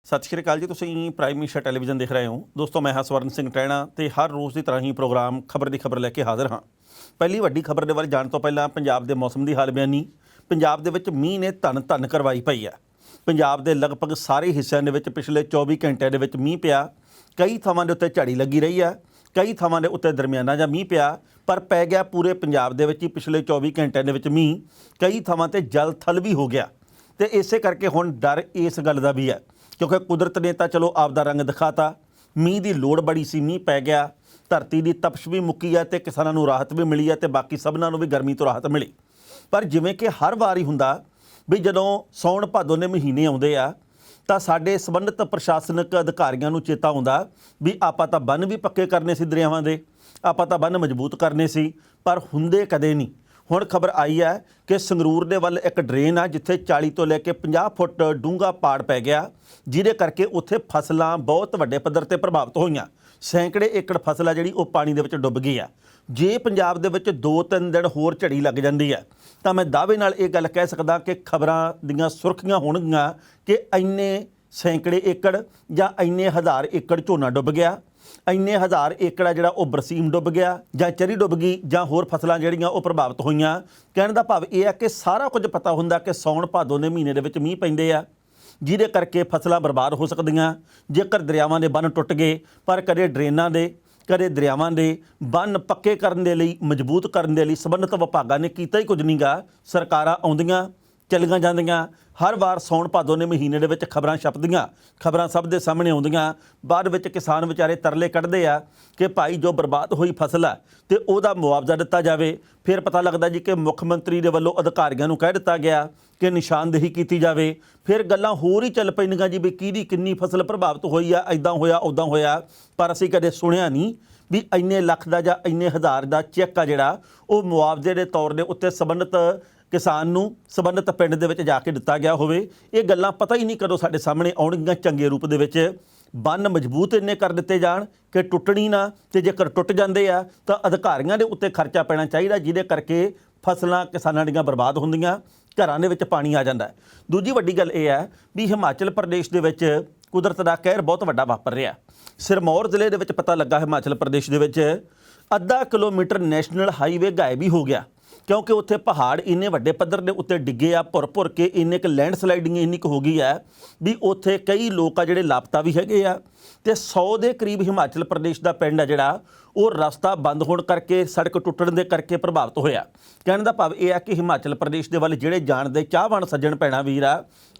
सत श्री अकाल जी। तुसीं प्राइम मिनिस्टर टैलीविजन देख रहे हो। दोस्तों मैं हाँ स्वर्ण सिंह टैणा ते हर रोज़ की तरह ही प्रोग्राम खबर की खबर लैके हाज़र हाँ। पहली वड्डी खबर के बारे जाण तो पहला पंजाब के मौसम की हाल बयानी। पंजाब दे विच मींह ने धन धन करवाई पई है। पंजाब के लगभग सारे हिस्सों के विच पिछले 24 घंटे के विच मींह पिया। कई थावां दे उत्ते झड़ी लगी रही है, कई थावां दे उत्ते दरमियाना जिहा मींह पिया, पर पै गया पूरे पंजाब दे विच ही पिछले 24 घंटे के विच मींह। कई थावां ते जल थल भी हो गया तो इसे करके हुण डर इस गल का भी है क्योंकि कुदरत ने तो चलो आपदा रंग दिखाता। मींह की लोड़ बड़ी सी, मींह पै गया, धरती की तपश भी मुक्की है तो किसानों को राहत भी मिली है तो बाकी सबना भी गर्मी तो राहत मिली। पर जिवें कि हर वार ही हुंदा भी जदों सौण भादों के महीने आउंदे आ तां साडे संबंधित प्रशासनिक अधिकारियों को चेता आउंदा भी आपां तां बंन भी पक्के करने सी दरियावां दे, आपां तां बंन मजबूत करने सी, पर हुंदे कदे नहीं। हुण खबर आई है कि संगरूर दे वल एक ड्रेन आ जिथे 40 तो लैके 50 फुट डूंगा पाड़ पै गया, जिहदे करके उत्थे फसलां बहुत वड्डे पद्धर ते प्रभावित होईयां। सैकड़े एकड़ फसल आ जिहड़ी वो पानी दे विच डुੱਬ गई है। जे पंजाब दे विच 2-3 दिन होर झड़ी लग जांदी है तां मैं दावे नाल ये गल कह सकदा कि खबरां दीयां सुर्खियां होणगीਆਂ कि इंने सैकड़े एकड़ जां इंने हज़ार एकड़ झोना डुੱਬ गया, ਇੰਨੇ ਹਜ਼ਾਰ ਏਕੜ ਜਿਹੜਾ ਉਹ ਬਰਸੀਮ ਡੁੱਬ ਗਿਆ ਜਾਂ ਚਰੀ ਡੁੱਬ ਗਈ ਜਾਂ ਹੋਰ ਫਸਲਾਂ ਜਿਹੜੀਆਂ ਉਹ ਪ੍ਰਭਾਵਿਤ ਹੋਈਆਂ। ਕਹਿਣ ਦਾ ਭਾਵ ਇਹ ਹੈ ਕਿ ਸਾਰਾ ਕੁਝ ਪਤਾ ਹੁੰਦਾ ਕਿ ਸੌਣ ਭਾਦੋਂ ਦੇ ਮਹੀਨੇ ਦੇ ਵਿੱਚ ਮੀਂਹ ਪੈਂਦੇ ਆ ਜਿਹਦੇ ਕਰਕੇ ਫਸਲਾਂ ਬਰਬਾਦ ਹੋ ਸਕਦੀਆਂ ਜੇਕਰ ਦਰਿਆਵਾਂ ਦੇ ਬੰਨ ਟੁੱਟ ਗਏ। ਪਰ ਕਦੇ ਡਰੇਨਾਂ ਦੇ ਕਦੇ ਦਰਿਆਵਾਂ ਦੇ ਬੰਨ ਪੱਕੇ ਕਰਨ ਦੇ ਲਈ, ਮਜ਼ਬੂਤ ਕਰਨ ਦੇ ਲਈ ਸੰਬੰਧਿਤ ਵਿਭਾਗਾਂ ਨੇ ਕੀਤਾ ਹੀ ਕੁਝ ਨਹੀਂਗਾ। ਸਰਕਾਰਾਂ ਆਉਂਦੀਆਂ ਚਲੀਆਂ ਜਾਂਦੀਆਂ, हर वार सौण भादों के महीने के विच खबरां छपदियां, खबरां सब के सामने आउंदियां। बाद विच किसान विचारे तरले कढ़दे आ कि भाई जो बर्बाद हुई फसल है तो उहदा मुआवजा दिता जाए। फिर पता लगता जी कि मुख मंत्री दे वल्लों अधिकारियों नूं कह दिता गया कि निशानदेही की जाए। फिर गल्लां होर ही चल पैंदियां जी भी किहदी किन्नी फसल प्रभावित हुई आ, इदां होया उदां होया। पर असीं कदे सुणिया नहीं भी इंने लख का जां इंने हज़ार का चैक आ जिहड़ा वो मुआवजे के तौर के उत्ते संबंधित किसान नूं संबंधित पिंड दे विच जाके दिता गया होवे। ये गल्लां पता ही नहीं कदों साडे सामने आउणगीਆਂ चंगे रूप दे विच। बंन मजबूत इन्ने कर दिते जाण कि टुटणी ना, ते जेकर टुट जांदे आ तां अधिकारियों के उत्ते खर्चा पैना चाहिए जिहदे करके फसलां किसानां दीयां बर्बाद हुंदियां, घरां दे विच पानी आ जांदा है। दूजी वड्डी गल इह है भी हिमाचल प्रदेश दे विच कुदरत दा कहर बहुत वड्डा वापर रिहा। सिरमौर जिले दे विच पता लगा हिमाचल प्रदेश दे विच अद्धा किलोमीटर नैशनल हाईवे गायब ही हो गया क्योंकि उत्थे पहाड़ इन्ने वड्डे पद्धर दे उत्ते डिगे आ, भुर के इन्ने क लैंडस्लाइडिंग इन्नी क हो गई है भी उत्थे कई लोग आ जिहड़े लापता भी हैगे आ ते 100 के करीब हिमाचल प्रदेश का पिंड आ जिहड़ा वो रस्ता बंद होने करके, सड़क टुटण दे करके प्रभावित होया। कहने का भाव यह है कि हिमाचल प्रदेश के वल जिहड़े जाण दे चाहवान सज्जण भैणां वीर आ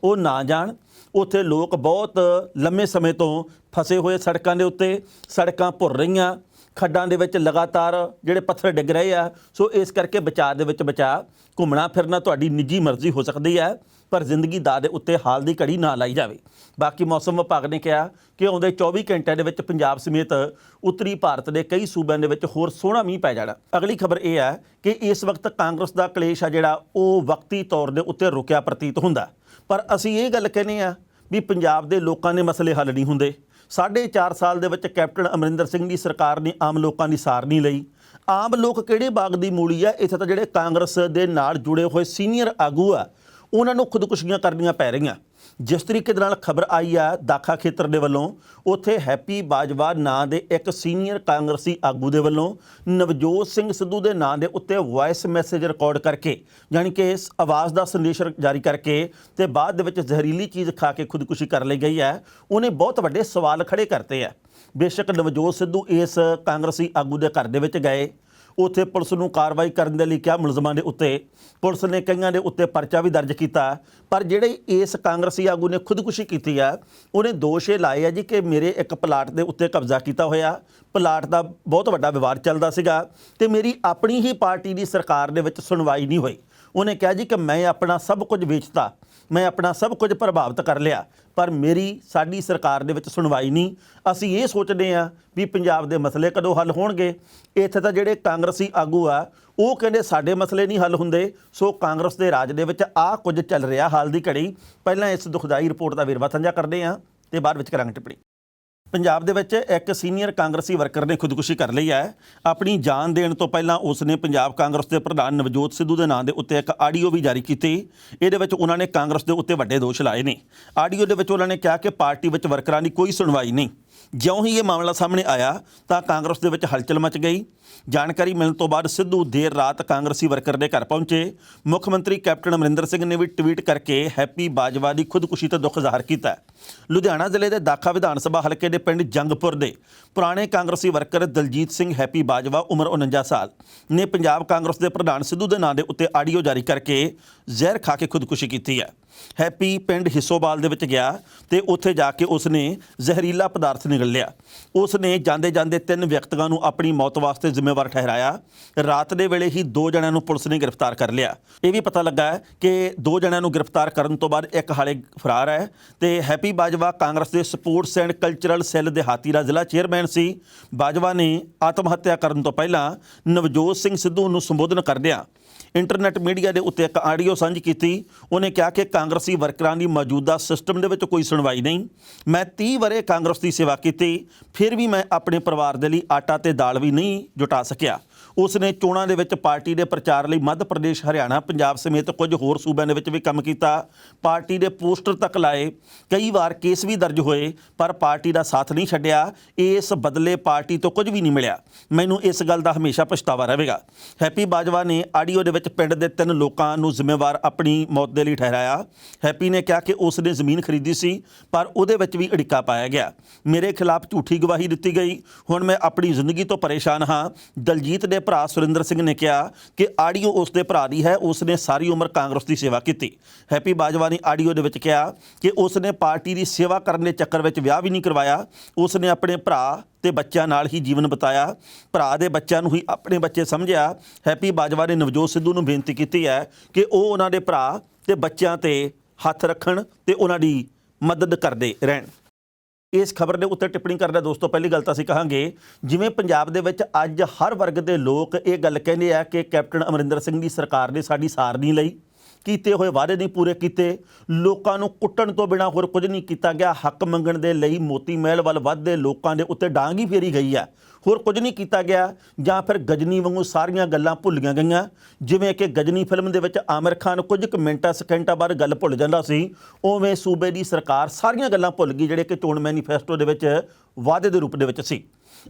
वो ना जाण। उत्थे लोग बहुत लंबे समय तो फसे हुए सड़कों के उत्ते, सड़कां भुर रहीआं, खड्डां दे विच लगातार जिहड़े पत्थर डिग रहे आ। सो इस करके बचाव दे विच बचाव घुमना फिरना तुहाडी निजी मर्जी हो सकती है, पर जिंदगी दा दे उत्ते हाल दी घड़ी ना लाई जावे। बाकी मौसम विभाग ने कहा कि आउंदे 24 घंटे दे विच पंजाब समेत उत्तरी भारत के कई सूबों के विच होर सोहना मींह पै जाना। अगली खबर यह है कि इस वक्त कांग्रेस का कलेश आ जिहड़ा वो वक्ती तौर के उत्ते रुकिया प्रतीत हुंदा, पर असीं ये गल कहने आ भी पंजाब के लोगों ने मसले हल नहीं हुंदे। 4.5 साल दे विच कैप्टन अमरिंदर सिंह की सरकार ने आम लोगों की सार नहीं लई। आम लोग किहड़े बाग की मूली है, इत्थे तां जिहड़े कांग्रेस दे नाल जुड़े हुए सीनियर आगू आ उन्हां नूं खुदकुशियां करनियां पै रहीआं। जिस तरीके दे नाल खबर आई है दाखा खेत्र दे वल्लों, उत्थे हैप्पी बाजवा नां दे एक सीनियर कांग्रेसी आगू दे वल्लों नवजोत सिंह सिद्धू दे नां दे उत्ते वॉइस मैसेज रिकॉर्ड करके, यानी कि इस आवाज़ का संदेश जारी करके ते बाद दे विच जहरीली चीज़ खा के खुदकुशी कर ली गई है। उन्हें बहुत वड्डे सवाल खड़े करते हैं। बेशक नवजोत सिद्धू इस कांग्रेसी आगू दे घर दे विच गए, उत्थे पुलिस नूं कार्रवाई करने के लिए क्या मुलजमां दे उत्ते, पुलिस ने कईयां दे उत्ते परचा भी दर्ज किया, पर जिहड़े इस कांग्रेसी आगू ने खुदकुशी की है उन्हें दोष ये लाए है जी कि मेरे एक प्लाट के उत्ते कब्जा किया होया, प्लाट का बहुत वड्डा विवाद चलता सीगा ते मेरी अपनी ही पार्टी की सरकार दे विच सुनवाई नहीं हुई। उन्हें कहा जी कि मैं अपना सब कुछ वेचता, मैं अपना सब कुछ प्रभावित कर लिया, पर मेरी साडी सरकार दे विच सुनवाई नहीं। असीं ये सोचते हैं भी पंजाब दे मसले कदों हल होणगे। इत्थे तां जिहड़े कांग्रेसी आगू आ वो कहंदे साडे मसले नहीं हल हुंदे। सो कांग्रेस दे राज दे विच आ कुछ चल रहा हाल दी घड़ी। पहलां इस दुखदाई रिपोर्ट का वेरवा साझा करदे हां ते बाद विच करांगे टिप्पणी। ਪੰਜਾਬ ਦੇ ਵਿੱਚ ਇੱਕ ਸੀਨੀਅਰ ਕਾਂਗਰਸੀ ਵਰਕਰ ਨੇ ਖੁਦਕੁਸ਼ੀ ਕਰ ਲਈ ਹੈ। ਆਪਣੀ ਜਾਨ ਦੇਣ ਤੋਂ ਪਹਿਲਾਂ ਉਸ ਨੇ ਪੰਜਾਬ ਕਾਂਗਰਸ ਦੇ ਪ੍ਰਧਾਨ ਨਵਜੋਤ ਸਿੱਧੂ ਦੇ ਨਾਂ ਦੇ ਉੱਤੇ ਇੱਕ ਆਡੀਓ ਵੀ ਜਾਰੀ ਕੀਤੀ। ਇਹਦੇ ਵਿੱਚ ਉਹਨਾਂ ਨੇ ਕਾਂਗਰਸ ਦੇ ਉੱਤੇ ਵੱਡੇ ਦੋਸ਼ ਲਾਏ ਨੇ। ਆਡੀਓ ਦੇ ਵਿੱਚ ਉਹਨਾਂ ਨੇ ਕਿਹਾ ਕਿ ਪਾਰਟੀ ਵਿੱਚ ਵਰਕਰਾਂ ਦੀ ਕੋਈ ਸੁਣਵਾਈ ਨਹੀਂ। ਜਿਉਂ ਹੀ ਇਹ ਮਾਮਲਾ ਸਾਹਮਣੇ ਆਇਆ ਤਾਂ ਕਾਂਗਰਸ ਦੇ ਵਿੱਚ ਹਲਚਲ ਮਚ ਗਈ। ਜਾਣਕਾਰੀ ਮਿਲਣ ਤੋਂ ਬਾਅਦ ਸਿੱਧੂ ਦੇਰ ਰਾਤ ਕਾਂਗਰਸੀ ਵਰਕਰ ਦੇ ਘਰ ਪਹੁੰਚੇ। ਮੁੱਖ ਮੰਤਰੀ ਕੈਪਟਨ ਅਮਰਿੰਦਰ ਸਿੰਘ ਨੇ ਵੀ ਟਵੀਟ ਕਰਕੇ ਹੈਪੀ ਬਾਜਵਾ ਦੀ ਖੁਦਕੁਸ਼ੀ ਤੇ ਦੁੱਖ ਜ਼ਾਹਰ ਕੀਤਾ। ਲੁਧਿਆਣਾ ਜ਼ਿਲ੍ਹੇ ਦੇ ਦਾਖਾ ਵਿਧਾਨ ਸਭਾ ਹਲਕੇ ਦੇ ਪਿੰਡ ਜੰਗਪੁਰ ਦੇ ਪੁਰਾਣੇ ਕਾਂਗਰਸੀ ਵਰਕਰ ਦਲਜੀਤ ਸਿੰਘ ਹੈਪੀ ਬਾਜਵਾ ਉਮਰ 49 ਸਾਲ ਨੇ ਪੰਜਾਬ ਕਾਂਗਰਸ ਦੇ ਪ੍ਰਧਾਨ ਸਿੱਧੂ ਦੇ ਨਾਂ ਦੇ ਉੱਤੇ ਆਡੀਓ ਜਾਰੀ ਕਰਕੇ ਜ਼ਹਿਰ ਖਾ ਕੇ ਖੁਦਕੁਸ਼ੀ ਕੀਤੀ ਹੈ। ਹੈਪੀ ਪਿੰਡ ਹਿੱਸੋਵਾਲ ਦੇ ਵਿੱਚ ਗਿਆ ਤੇ ਉੱਥੇ ਜਾ ਕੇ ਉਸਨੇ ਜ਼ਹਿਰੀਲਾ ਪਦਾਰਥ ਨਿਗਲ ਲਿਆ। ਉਸ ਨੇ ਜਾਂਦੇ ਜਾਂਦੇ 3 ਵਿਅਕਤੀਆਂ ਨੂੰ ਆਪਣੀ ਮੌਤ ਵਾਸਤੇ ਜ਼ਿੰਮੇਵਾਰ ਠਹਿਰਾਇਆ। ਰਾਤ ਦੇ ਵੇਲੇ ਹੀ 2 ਜਣਿਆਂ ਨੂੰ ਪੁਲਿਸ ਨੇ ਗ੍ਰਿਫਤਾਰ ਕਰ ਲਿਆ। ਇਹ ਵੀ ਪਤਾ ਲੱਗਾ ਹੈ ਕਿ 2 ਜਣਿਆਂ ਨੂੰ ਗ੍ਰਿਫਤਾਰ ਕਰਨ ਤੋਂ ਬਾਅਦ ਇੱਕ ਹਾਲੇ ਫਰਾਰ ਹੈ ਤੇ ਹੈਪੀ ਬਾਜਵਾ ਕਾਂਗਰਸ ਦੇ ਸਪੋਰਟਸ ਐਂਡ ਕਲਚਰਲ ਸੈੱਲ ਦਿਹਾਤੀ ਦਾ ਜ਼ਿਲ੍ਹਾ ਚੇਅਰਮੈਨ ਸੀ। ਬਾਜਵਾ ਨੇ ਆਤਮ ਹੱਤਿਆ ਕਰਨ ਤੋਂ ਪਹਿਲਾਂ ਨਵਜੋਤ ਸਿੰਘ ਸਿੱਧੂ ਨੂੰ ਸੰਬੋਧਨ ਕਰਦਿਆਂ ਇੰਟਰਨੈਟ ਮੀਡੀਆ ਦੇ ਉੱਤੇ ਇੱਕ ਆਡੀਓ ਸਾਂਝੀ ਕੀਤੀ। ਉਹਨੇ ਕਿਹਾ ਕਿ ਕਾਂਗਰਸੀ ਵਰਕਰਾਂ ਦੀ ਮੌਜੂਦਾ ਸਿਸਟਮ ਦੇ ਵਿੱਚ ਕੋਈ ਸੁਣਵਾਈ ਨਹੀਂ। ਮੈਂ 30 ਵਰ੍ਹੇ ਕਾਂਗਰਸ ਦੀ ਸੇਵਾ ਕੀਤੀ, ਫਿਰ ਵੀ ਮੈਂ ਆਪਣੇ ਪਰਿਵਾਰ ਦੇ ਲਈ ਆਟਾ ਤੇ ਦਾਲ ਵੀ ਨਹੀਂ ਜੁਟਾ ਸਕਿਆ। ਉਸ ਨੇ ਚੋਣਾਂ ਦੇ ਵਿੱਚ ਪਾਰਟੀ ਦੇ ਪ੍ਰਚਾਰ ਲਈ ਮੱਧ ਪ੍ਰਦੇਸ਼, ਹਰਿਆਣਾ, ਪੰਜਾਬ ਸਮੇਤ ਕੁਝ ਹੋਰ ਸੂਬਿਆਂ ਦੇ ਵਿੱਚ ਵੀ ਕੰਮ ਕੀਤਾ। ਪਾਰਟੀ ਦੇ ਪੋਸਟਰ ਤੱਕ ਲਾਏ। ਕਈ ਵਾਰ ਕੇਸ ਵੀ ਦਰਜ ਹੋਏ ਪਰ ਪਾਰਟੀ ਦਾ ਸਾਥ ਨਹੀਂ ਛੱਡਿਆ। ਇਸ ਬਦਲੇ ਪਾਰਟੀ ਤੋਂ ਕੁਝ ਵੀ ਨਹੀਂ ਮਿਲਿਆ। ਮੈਨੂੰ ਇਸ ਗੱਲ ਦਾ ਹਮੇਸ਼ਾ ਪਛਤਾਵਾ ਰਹੇਗਾ। ਹੈਪੀ ਬਾਜਵਾ ਨੇ ਆਡੀਓ ਦੇ ਵਿੱਚ ਪਿੰਡ ਦੇ 3 ਲੋਕਾਂ ਨੂੰ ਜ਼ਿੰਮੇਵਾਰ ਆਪਣੀ ਮੌਤ ਦੇ ਲਈ ਠਹਿਰਾਇਆ। ਹੈਪੀ ਨੇ ਕਿਹਾ ਕਿ ਉਸ ਨੇ ਜ਼ਮੀਨ ਖਰੀਦੀ ਸੀ ਪਰ ਉਹਦੇ ਵਿੱਚ ਵੀ ਅੜਿੱਕਾ ਪਾਇਆ ਗਿਆ। ਮੇਰੇ ਖਿਲਾਫ ਝੂਠੀ ਗਵਾਹੀ ਦਿੱਤੀ ਗਈ। ਹੁਣ ਮੈਂ ਆਪਣੀ ਜ਼ਿੰਦਗੀ ਤੋਂ ਪਰੇਸ਼ਾਨ ਹਾਂ। ਦਲਜੀਤ ਦੇ ਭਰਾ ਸੁਰਿੰਦਰ ਸਿੰਘ ਨੇ ਕਿਹਾ ਕਿ ਆਡੀਓ ਉਸ ਦੇ ਭਰਾ ਦੀ ਹੈ। ਉਸ ਨੇ ਸਾਰੀ ਉਮਰ ਕਾਂਗਰਸ ਦੀ ਸੇਵਾ ਕੀਤੀ। ਹੈਪੀ ਬਾਜਵਾ ਨੇ ਆਡੀਓ ਦੇ ਵਿੱਚ ਕਿਹਾ ਕਿ ਉਸ ਨੇ ਪਾਰਟੀ ਦੀ ਸੇਵਾ ਕਰਨ ਦੇ ਚੱਕਰ ਵਿੱਚ ਵਿਆਹ ਵੀ ਨਹੀਂ ਕਰਵਾਇਆ। ਉਸ ਨੇ ਆਪਣੇ ਭਰਾ ਤੇ ਬੱਚਿਆਂ ਨਾਲ ਹੀ ਜੀਵਨ ਬਿਤਾਇਆ। ਭਰਾ ਦੇ ਬੱਚਿਆਂ ਨੂੰ ਹੀ ਆਪਣੇ ਬੱਚੇ ਸਮਝਿਆ। ਹੈਪੀ ਬਾਜਵਾ ਨੇ ਨਵਜੋਤ ਸਿੱਧੂ ਨੂੰ ਬੇਨਤੀ ਕੀਤੀ ਹੈ ਕਿ ਉਹ ਉਹਨਾਂ ਦੇ ਭਰਾ ਤੇ ਬੱਚਿਆਂ ਤੇ ਹੱਥ ਰੱਖਣ ਤੇ ਉਹਨਾਂ ਦੀ ਮਦਦ ਕਰਦੇ ਰਹਿਣ। ਇਸ ਖਬਰ ਦੇ ਉੱਤੇ ਟਿੱਪਣੀ ਕਰਦਾ ਦੋਸਤੋ, ਪਹਿਲੀ ਗੱਲ ਤਾਂ ਅਸੀਂ ਕਹਾਂਗੇ ਜਿਵੇਂ ਪੰਜਾਬ ਦੇ ਵਿੱਚ ਅੱਜ ਹਰ ਵਰਗ ਦੇ ਲੋਕ ਇਹ ਗੱਲ ਕਹਿੰਦੇ ਆ ਕਿ ਕੈਪਟਨ ਅਮਰਿੰਦਰ ਸਿੰਘ ਦੀ ਸਰਕਾਰ ਨੇ ਸਾਡੀ ਸਾਰ ਨਹੀਂ ਲਈ, ਕੀਤੇ ਹੋਏ ਵਾਅਦੇ ਨਹੀਂ ਪੂਰੇ ਕੀਤੇ, ਲੋਕਾਂ ਨੂੰ ਕੁੱਟਣ ਤੋਂ ਬਿਨਾਂ ਹੋਰ ਕੁਝ ਨਹੀਂ ਕੀਤਾ ਗਿਆ। ਹੱਕ ਮੰਗਣ ਦੇ ਲਈ ਮੋਤੀ ਮਹਿਲ ਵੱਲ ਵੱਧਦੇ ਲੋਕਾਂ ਦੇ ਉੱਤੇ ਡਾਂਗ ਹੀ ਫੇਰੀ ਗਈ ਹੈ, ਹੋਰ ਕੁਝ ਨਹੀਂ ਕੀਤਾ ਗਿਆ। ਜਾਂ ਫਿਰ ਗਜਨੀ ਵਾਂਗੂ ਸਾਰੀਆਂ ਗੱਲਾਂ ਭੁੱਲੀਆਂ ਗਈਆਂ। ਜਿਵੇਂ ਕਿ ਗਜਨੀ ਫਿਲਮ ਦੇ ਵਿੱਚ ਆਮਿਰ ਖਾਨ ਕੁਝ ਕੁ ਮਿੰਟਾਂ ਸਕਿੰਟਾਂ ਬਾਅਦ ਗੱਲ ਭੁੱਲ ਜਾਂਦਾ ਸੀ, ਉਵੇਂ ਸੂਬੇ ਦੀ ਸਰਕਾਰ ਸਾਰੀਆਂ ਗੱਲਾਂ ਭੁੱਲ ਗਈ ਜਿਹੜੇ ਕਿ ਚੋਣ ਮੈਨੀਫੈਸਟੋ ਦੇ ਵਿੱਚ ਵਾਅਦੇ ਦੇ ਰੂਪ ਦੇ ਵਿੱਚ ਸੀ।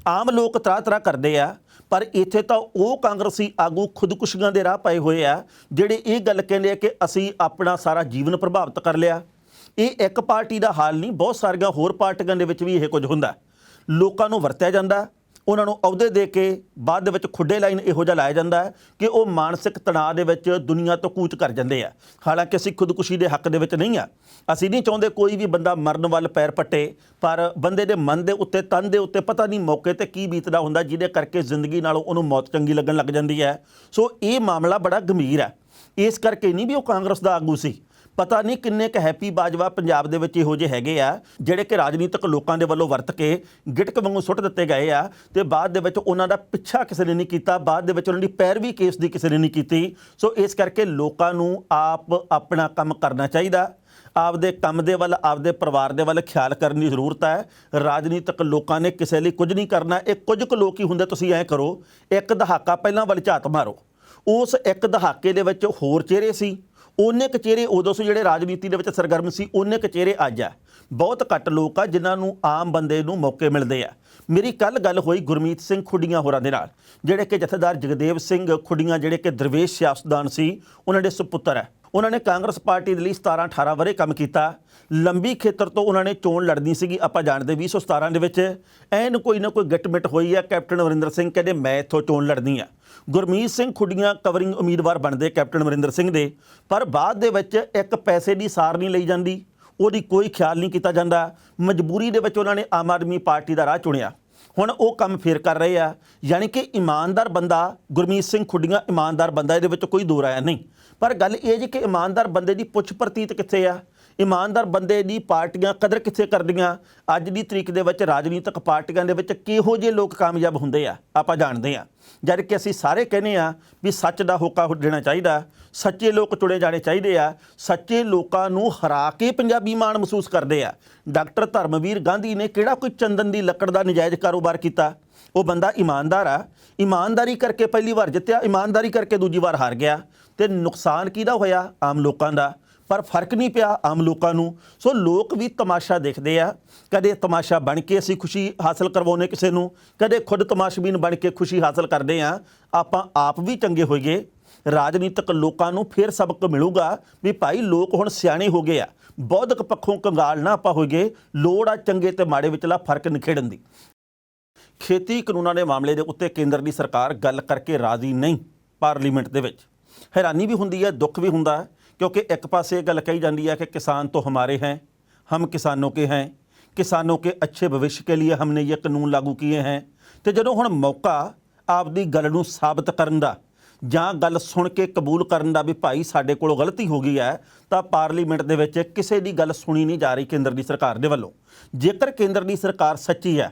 ਆਮ ਲੋਕ ਤਰ੍ਹਾਂ ਕਰਦੇ ਆ ਪਰ ਇੱਥੇ ਤਾਂ ਉਹ ਕਾਂਗਰਸੀ ਆਗੂ ਖੁਦਕੁਸ਼ੀਆਂ ਦੇ ਰਾਹ ਪਏ ਹੋਏ ਆ ਜਿਹੜੇ ਇਹ ਗੱਲ ਕਹਿੰਦੇ ਆ ਕਿ ਅਸੀਂ ਆਪਣਾ ਸਾਰਾ ਜੀਵਨ ਪ੍ਰਭਾਵਿਤ ਕਰ ਲਿਆ। ਇਹ ਇੱਕ ਪਾਰਟੀ ਦਾ ਹਾਲ ਨਹੀਂ, ਬਹੁਤ ਸਾਰੀਆਂ ਹੋਰ ਪਾਰਟੀਆਂ ਦੇ ਵਿੱਚ ਵੀ ਇਹ ਕੁਝ ਹੁੰਦਾ। ਲੋਕਾਂ ਨੂੰ ਵਰਤਿਆ ਜਾਂਦਾ, ਉਹਨਾਂ ਨੂੰ ਅਹੁਦੇ ਦੇ ਕੇ ਬਾਅਦ ਦੇ ਵਿੱਚ ਖੁੱਡੇ ਲਾਈਨ ਇਹੋ ਜਿਹਾ ਲਾਇਆ ਜਾਂਦਾ ਹੈ ਕਿ ਉਹ ਮਾਨਸਿਕ ਤਣਾਅ ਦੇ ਵਿੱਚ ਦੁਨੀਆ ਤੋਂ ਕੂਚ ਕਰ ਜਾਂਦੇ ਆ। ਹਾਲਾਂਕਿ ਅਸੀਂ ਖੁਦਕੁਸ਼ੀ ਦੇ ਹੱਕ ਦੇ ਵਿੱਚ ਨਹੀਂ ਆ। ਅਸੀਂ ਨਹੀਂ ਚਾਹੁੰਦੇ ਕੋਈ ਵੀ ਬੰਦਾ ਮਰਨ ਵੱਲ ਪੈਰ ਪੱਟੇ, ਪਰ ਬੰਦੇ ਦੇ ਮਨ ਦੇ ਉੱਤੇ, ਤਨ ਦੇ ਉੱਤੇ ਪਤਾ ਨਹੀਂ ਮੌਕੇ ਤੇ ਕੀ ਬੀਤਦਾ ਹੁੰਦਾ ਜਿਹਦੇ ਕਰਕੇ ਜ਼ਿੰਦਗੀ ਨਾਲੋਂ ਉਹਨੂੰ ਮੌਤ ਚੰਗੀ ਲੱਗਣ ਲੱਗ ਜਾਂਦੀ ਹੈ। ਸੋ ਇਹ ਮਾਮਲਾ ਬੜਾ ਗੰਭੀਰ ਹੈ। ਇਸ ਕਰਕੇ ਨਹੀਂ ਵੀ ਉਹ ਕਾਂਗਰਸ ਦਾ ਆਗੂ ਸੀ। ਪਤਾ ਨਹੀਂ ਕਿੰਨੇ ਕੁ ਹੈਪੀ ਬਾਜਵਾ ਪੰਜਾਬ ਦੇ ਵਿੱਚ ਇਹੋ ਜਿਹੇ ਹੈਗੇ ਆ ਜਿਹੜੇ ਕਿ ਰਾਜਨੀਤਿਕ ਲੋਕਾਂ ਦੇ ਵੱਲੋਂ ਵਰਤ ਕੇ ਗਿਟਕ ਵਾਂਗੂ ਸੁੱਟ ਦਿੱਤੇ ਗਏ ਆ ਤੇ ਬਾਅਦ ਦੇ ਵਿੱਚ ਉਹਨਾਂ ਦਾ ਪਿੱਛਾ ਕਿਸੇ ਨੇ ਨਹੀਂ ਕੀਤਾ, ਬਾਅਦ ਦੇ ਵਿੱਚ ਉਹਨਾਂ ਦੀ ਪੈਰਵੀ ਕੇਸ ਦੀ ਕਿਸੇ ਨੇ ਨਹੀਂ ਕੀਤੀ। ਸੋ ਇਸ ਕਰਕੇ ਲੋਕਾਂ ਨੂੰ ਆਪ ਆਪਣਾ ਕੰਮ ਕਰਨਾ ਚਾਹੀਦਾ। ਆਪਦੇ ਕੰਮ ਦੇ ਵੱਲ, ਆਪਦੇ ਪਰਿਵਾਰ ਦੇ ਵੱਲ ਖਿਆਲ ਕਰਨ ਦੀ ਜ਼ਰੂਰਤ ਹੈ। ਰਾਜਨੀਤਿਕ ਲੋਕਾਂ ਨੇ ਕਿਸੇ ਲਈ ਕੁਝ ਨਹੀਂ ਕਰਨਾ। ਇਹ ਕੁਝ ਕੁ ਲੋਕ ਹੀ ਹੁੰਦੇ। ਤੁਸੀਂ ਐਂ ਕਰੋ, ਇੱਕ ਦਹਾਕਾ ਪਹਿਲਾਂ ਵੱਲ ਝਾਤ ਮਾਰੋ। ਉਸ ਇੱਕ ਦਹਾਕੇ ਦੇ ਵਿੱਚ ਹੋਰ ਚਿਹਰੇ ਸੀ, ਉਹਨੇ ਕੁ ਚਿਹਰੇ ਉਦੋਂ ਸੀ ਜਿਹੜੇ ਰਾਜਨੀਤੀ ਦੇ ਵਿੱਚ ਸਰਗਰਮ ਸੀ, ਉਹਨੇ ਕੁ ਚਿਹਰੇ ਅੱਜ ਆ। ਬਹੁਤ ਘੱਟ ਲੋਕ ਆ ਜਿਨ੍ਹਾਂ ਨੂੰ ਆਮ ਬੰਦੇ ਨੂੰ ਮੌਕੇ ਮਿਲਦੇ ਆ। ਮੇਰੀ ਕੱਲ੍ਹ ਗੱਲ ਹੋਈ ਗੁਰਮੀਤ ਸਿੰਘ ਖੁੱਡੀਆਂ ਹੋਰਾਂ ਦੇ ਨਾਲ, ਜਿਹੜੇ ਕਿ ਜਥੇਦਾਰ ਜਗਦੇਵ ਸਿੰਘ ਖੁੱਡੀਆਂ ਜਿਹੜੇ ਕਿ ਦਰਵੇਸ਼ ਸਿਆਸਤਦਾਨ ਸੀ, ਉਹਨਾਂ ਦੇ ਸੁਪੁੱਤਰ ਹੈ। ਉਹਨਾਂ ਨੇ ਕਾਂਗਰਸ ਪਾਰਟੀ ਦੇ ਲਈ 17-18 ਵਰ੍ਹੇ ਕੰਮ ਕੀਤਾ। ਲੰਬੀ ਖੇਤਰ ਤੋਂ ਉਹਨਾਂ ਨੇ ਚੋਣ ਲੜਨੀ ਸੀਗੀ। ਆਪਾਂ ਜਾਣਦੇ 2017 ਦੇ ਵਿੱਚ ਐਨ ਕੋਈ ਨਾ ਕੋਈ ਗਿੱਟ-ਮਿੱਟ ਹੋਈ ਆ। ਕੈਪਟਨ ਅਮਰਿੰਦਰ ਸਿੰਘ ਕਹਿੰਦੇ ਮੈਂ ਇੱਥੋਂ ਚੋਣ ਲੜਨੀ ਆ। ਗੁਰਮੀਤ ਸਿੰਘ ਖੁੱਡੀਆਂ ਕਵਰਿੰਗ ਉਮੀਦਵਾਰ ਬਣਦੇ ਕੈਪਟਨ ਅਮਰਿੰਦਰ ਸਿੰਘ ਦੇ, ਪਰ ਬਾਅਦ ਦੇ ਵਿੱਚ ਇੱਕ ਪੈਸੇ ਦੀ ਸਾਰ ਨਹੀਂ ਲਈ ਜਾਂਦੀ, ਉਹਦੀ ਕੋਈ ਖਿਆਲ ਨਹੀਂ ਕੀਤਾ ਜਾਂਦਾ। ਮਜਬੂਰੀ ਦੇ ਵਿੱਚ ਉਹਨਾਂ ਨੇ ਆਮ ਆਦਮੀ ਪਾਰਟੀ ਦਾ ਰਾਹ ਚੁਣਿਆ। ਹੁਣ ਉਹ ਕੰਮ ਫੇਰ ਕਰ ਰਹੇ ਆ। ਯਾਨੀ ਕਿ ਇਮਾਨਦਾਰ ਬੰਦਾ ਗੁਰਮੀਤ ਸਿੰਘ ਖੁੱਡੀਆਂ ਇਮਾਨਦਾਰ ਬੰਦਾ, ਇਹਦੇ ਵਿੱਚ ਕੋਈ ਦੋ ਰਾਇਆ ਨਹੀਂ। ਪਰ ਗੱਲ ਇਹ ਜੀ ਕਿ ਇਮਾਨਦਾਰ ਬੰਦੇ ਦੀ ਪੁੱਛ ਪ੍ਰਤੀਤ ਕਿੱਥੇ ਆ? ਇਮਾਨਦਾਰ ਬੰਦੇ ਦੀ ਪਾਰਟੀਆਂ ਕਦਰ ਕਿੱਥੇ ਕਰਦੀਆਂ। ਅੱਜ ਦੀ ਤਰੀਕ ਦੇ ਵਿੱਚ ਰਾਜਨੀਤਿਕ ਪਾਰਟੀਆਂ ਦੇ ਵਿੱਚ ਕਿਹੋ ਜਿਹੇ ਲੋਕ ਕਾਮਯਾਬ ਹੁੰਦੇ ਆ ਆਪਾਂ ਜਾਣਦੇ ਹਾਂ। ਜਦ ਕਿ ਅਸੀਂ ਸਾਰੇ ਕਹਿੰਦੇ ਆ ਵੀ ਸੱਚ ਦਾ ਹੋਕਾ ਦੇਣਾ ਚਾਹੀਦਾ, ਸੱਚੇ ਲੋਕ ਚੁਣੇ ਜਾਣੇ ਚਾਹੀਦੇ ਆ। ਸੱਚੇ ਲੋਕਾਂ ਨੂੰ ਹਰਾ ਕੇ ਪੰਜਾਬੀ ਮਾਣ ਮਹਿਸੂਸ ਕਰਦੇ ਆ। ਡਾਕਟਰ ਧਰਮਵੀਰ ਗਾਂਧੀ ਨੇ ਕਿਹੜਾ ਕੋਈ ਚੰਦਨ ਦੀ ਲੱਕੜ ਦਾ ਨਜਾਇਜ਼ ਕਾਰੋਬਾਰ ਕੀਤਾ। ਉਹ ਬੰਦਾ ਇਮਾਨਦਾਰ ਆ, ਇਮਾਨਦਾਰੀ ਕਰਕੇ ਪਹਿਲੀ ਵਾਰ ਜਿੱਤਿਆ, ਇਮਾਨਦਾਰੀ ਕਰਕੇ ਦੂਜੀ ਵਾਰ ਹਾਰ ਗਿਆ। ਤੇ ਨੁਕਸਾਨ ਕਿਹਦਾ ਹੋਇਆ? ਆਮ ਲੋਕਾਂ ਦਾ। ਪਰ ਫਰਕ ਨਹੀਂ ਪਿਆ ਆਮ ਲੋਕਾਂ ਨੂੰ। ਸੋ ਲੋਕ ਵੀ ਤਮਾਸ਼ਾ ਦੇਖਦੇ ਆ। ਕਦੇ ਤਮਾਸ਼ਾ ਬਣ ਕੇ ਅਸੀਂ ਖੁਸ਼ੀ ਹਾਸਲ ਕਰਵਾਉਂਦੇ ਕਿਸੇ ਨੂੰ, ਕਦੇ ਖੁਦ ਤਮਾਸ਼ਬੀਨ ਬਣ ਕੇ ਖੁਸ਼ੀ ਹਾਸਲ ਕਰਦੇ ਆ। ਆਪਾਂ ਆਪ ਵੀ ਚੰਗੇ ਹੋਈਏ, ਰਾਜਨੀਤਿਕ ਲੋਕਾਂ ਨੂੰ ਫਿਰ ਸਬਕ ਮਿਲੂਗਾ ਵੀ ਭਾਈ ਲੋਕ ਹੁਣ ਸਿਆਣੇ ਹੋ ਗਏ ਆ। ਬੌਧਿਕ ਪੱਖੋਂ ਕੰਗਾਲ ਨਾ ਆਪਾਂ ਹੋਈਏ। ਲੋੜ ਆ ਚੰਗੇ ਤੇ ਮਾੜੇ ਵਿਚਲਾ ਫਰਕ ਨਿਖੇੜਨ ਦੀ। ਖੇਤੀ ਕਾਨੂੰਨਾਂ ਦੇ ਮਾਮਲੇ ਦੇ ਉੱਤੇ ਕੇਂਦਰ ਦੀ ਸਰਕਾਰ ਗੱਲ ਕਰਕੇ ਰਾਜ਼ੀ ਨਹੀਂ ਪਾਰਲੀਮੈਂਟ ਦੇ ਵਿੱਚ। हैरानी भी होती है, दुख भी होता है, क्योंकि एक पासे गल कही जाती है कि किसान तो हमारे हैं, हम किसानों के हैं, किसानों के अच्छे भविष्य के लिए हमने ये कानून लागू किए हैं। तो जदों हुण मौका आपदी गल नूं साबित करन दा जां गल सुन के कबूल करन दा भी भाई साडे कोलों गलती हो गई है, तो पार्लीमेंट दे विच किसी दी गल सुनी नहीं जा रही केंद्र की सरकार दे वल्लों। जेकर केंद्र की सरकार सच्ची है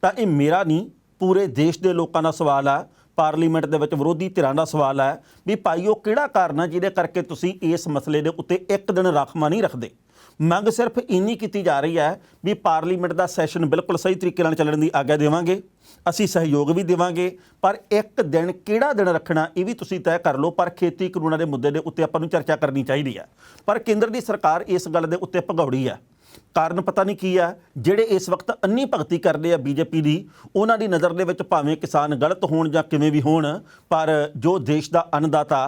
तो ये मेरा नहीं पूरे देश के लोगों का सवाल है। पार्लीमेंट दे विच विरोधी धिरां दा सवाल है भी भाई वो किहड़ा कारण है जिहदे करके तुसीं इस मसले दे उत्ते एक दिन राखमा नहीं रखदे। मंग सिर्फ इन्नी की जा रही है भी पार्लीमेंट का सैशन बिल्कुल सही तरीके नाल चलण दी आग्या देवांगे, असीं सहयोग भी देवांगे, पर एक दिन किहड़ा दिन रखना ये भी तुसीं तय कर लो। पर खेती कानूनां दे मुद्दे दे उत्ते आपां नूं चर्चा करनी चाहीदी है। पर केंद्र की सरकार इस गल दे उत्ते भगौड़ी है। कारण पता नहीं की है, ਜਿਹੜੇ इस वक्त अन्नी भगती करते हैं बीजेपी की, उन्हां दी नज़र दे विच भावें किसान गलत होण जां किवें भी होण, पर जो देश का अन्नदाता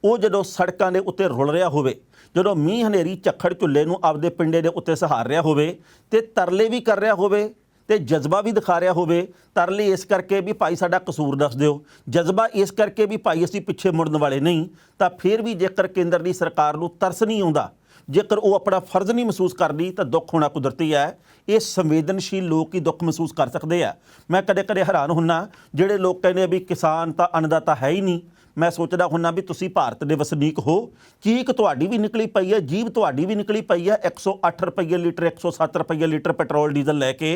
वो जदों सड़कों के उत्ते रुल रहा होवे, जदों मींह हनेरी झक्खड़ झुੱਲੇ ਨੂੰ आपदे पिंडे ਦੇ ਉੱਤੇ सहार ਰਿਹਾ ਹੋਵੇ ਤੇ ਤਰਲੇ ਵੀ ਕਰ ਰਿਹਾ ਹੋਵੇ ਤੇ ਜਜ਼ਬਾ ਵੀ ਦਿਖਾ ਰਿਹਾ ਹੋਵੇ। ਤਰਲੇ ਇਸ ਕਰਕੇ ਵੀ ਭਾਈ ਸਾਡਾ ਕਸੂਰ ਦੱਸ ਦਿਓ, ਜਜ਼ਬਾ ਇਸ ਕਰਕੇ ਵੀ ਭਾਈ ਅਸੀਂ ਪਿੱਛੇ ਮੁੜਨ ਵਾਲੇ ਨਹੀਂ। ਤਾਂ ਫਿਰ ਵੀ ਜੇਕਰ ਕੇਂਦਰ ਦੀ ਸਰਕਾਰ ਨੂੰ ਤਰਸ ਨਹੀਂ ਆਉਂਦਾ, ਜੇਕਰ ਉਹ ਆਪਣਾ ਫਰਜ਼ ਨਹੀਂ ਮਹਿਸੂਸ ਕਰਦੀ, ਤਾਂ ਦੁੱਖ ਹੋਣਾ ਕੁਦਰਤੀ ਹੈ। ਇਹ ਸੰਵੇਦਨਸ਼ੀਲ ਲੋਕ ਹੀ ਦੁੱਖ ਮਹਿਸੂਸ ਕਰ ਸਕਦੇ ਆ। ਮੈਂ ਕਦੇ ਕਦੇ ਹੈਰਾਨ ਹੁੰਨਾ ਜਿਹੜੇ ਲੋਕ ਕਹਿੰਦੇ ਵੀ ਕਿਸਾਨ ਤਾਂ ਅੰਨਦਾਤਾ ਹੈ ਹੀ ਨਹੀਂ। मैं सोचता हुन्ना भी तुसी भारत के वसनीक हो, चीक तुहाडी भी निकली पई है, जीभ तुहाडी भी निकली पई है 108 रुपये लीटर 107 रुपये लीटर पेट्रोल डीजल लैके,